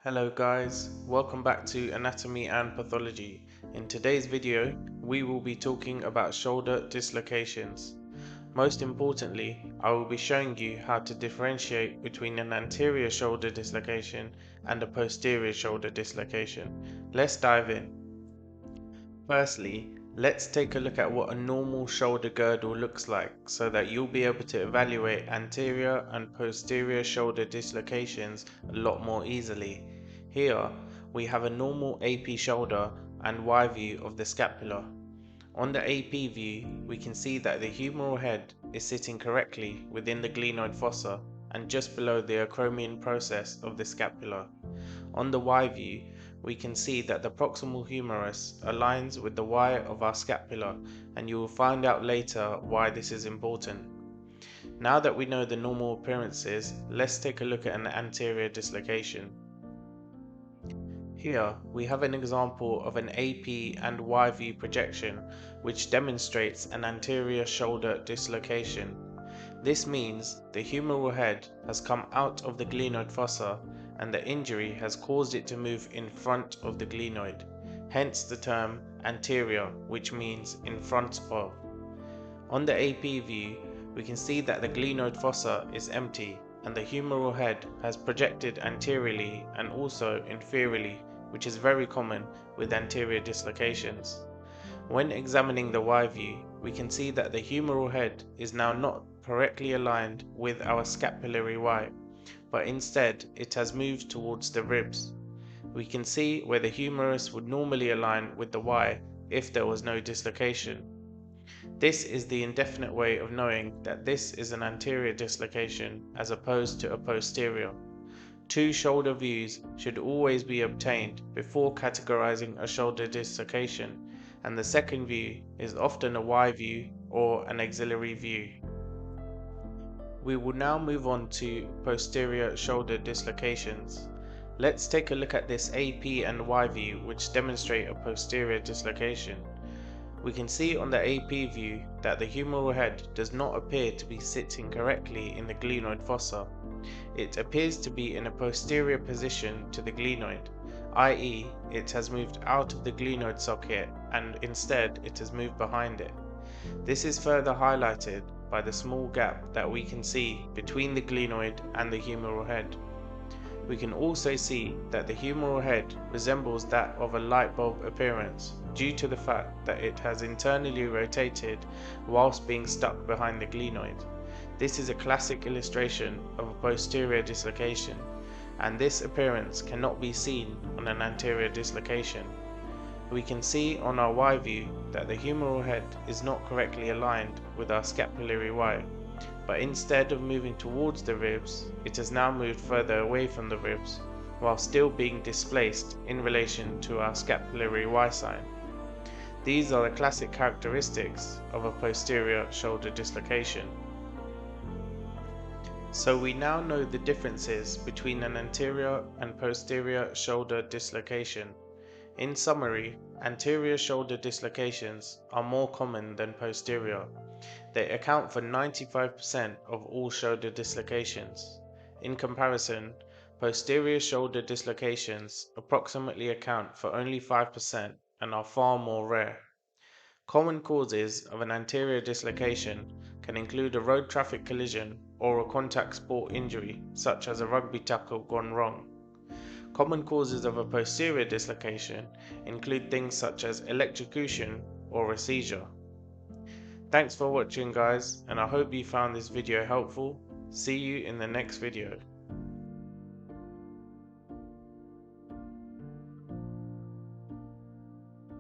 Hello guys, welcome back to Anatomy and Pathology. In today's video, we will be talking about shoulder dislocations. Most importantly, I will be showing you how to differentiate between an anterior shoulder dislocation and a posterior shoulder dislocation. Let's dive in. Firstly, let's take a look at what a normal shoulder girdle looks like so that you'll be able to evaluate anterior and posterior shoulder dislocations a lot more easily. Here, we have a normal AP shoulder and Y view of the scapula. On the AP view, we can see that the humeral head is sitting correctly within the glenoid fossa and just below the acromion process of the scapula. On the Y view, we can see that the proximal humerus aligns with the Y of our scapula, and you will find out later why this is important. Now that we know the normal appearances, let's take a look at an anterior dislocation. Here we have an example of an AP and Y view projection which demonstrates an anterior shoulder dislocation. This means the humeral head has come out of the glenoid fossa and the injury has caused it to move in front of the glenoid, hence the term anterior, which means in front of. On the AP view, we can see that the glenoid fossa is empty and the humeral head has projected anteriorly and also inferiorly, which is very common with anterior dislocations. When examining the Y view, we can see that the humeral head is now not correctly aligned with our scapulary Y, but instead it has moved towards the ribs. We can see where the humerus would normally align with the Y if there was no dislocation. This is the indefinite way of knowing that this is an anterior dislocation as opposed to a posterior. Two shoulder views should always be obtained before categorizing a shoulder dislocation, and the second view is often a Y view or an axillary view. We will now move on to posterior shoulder dislocations. Let's take a look at this AP and Y view which demonstrate a posterior dislocation. We can see on the AP view that the humeral head does not appear to be sitting correctly in the glenoid fossa. It appears to be in a posterior position to the glenoid, i.e. it has moved out of the glenoid socket and instead it has moved behind it. This is further highlighted by the small gap that we can see between the glenoid and the humeral head. We can also see that the humeral head resembles that of a light bulb appearance due to the fact that it has internally rotated whilst being stuck behind the glenoid. This is a classic illustration of a posterior dislocation, and this appearance cannot be seen on an anterior dislocation. We can see on our Y view that the humeral head is not correctly aligned with our scapulary Y, but instead of moving towards the ribs, it has now moved further away from the ribs, while still being displaced in relation to our scapulary Y sign. These are the classic characteristics of a posterior shoulder dislocation. So we now know the differences between an anterior and posterior shoulder dislocation. In summary, anterior shoulder dislocations are more common than posterior. They account for 95% of all shoulder dislocations. In comparison, posterior shoulder dislocations approximately account for only 5% and are far more rare. Common causes of an anterior dislocation can include a road traffic collision or a contact sport injury, such as a rugby tackle gone wrong. Common causes of a posterior dislocation include things such as electrocution or a seizure. Thanks for watching guys, and I hope you found this video helpful. See you in the next video.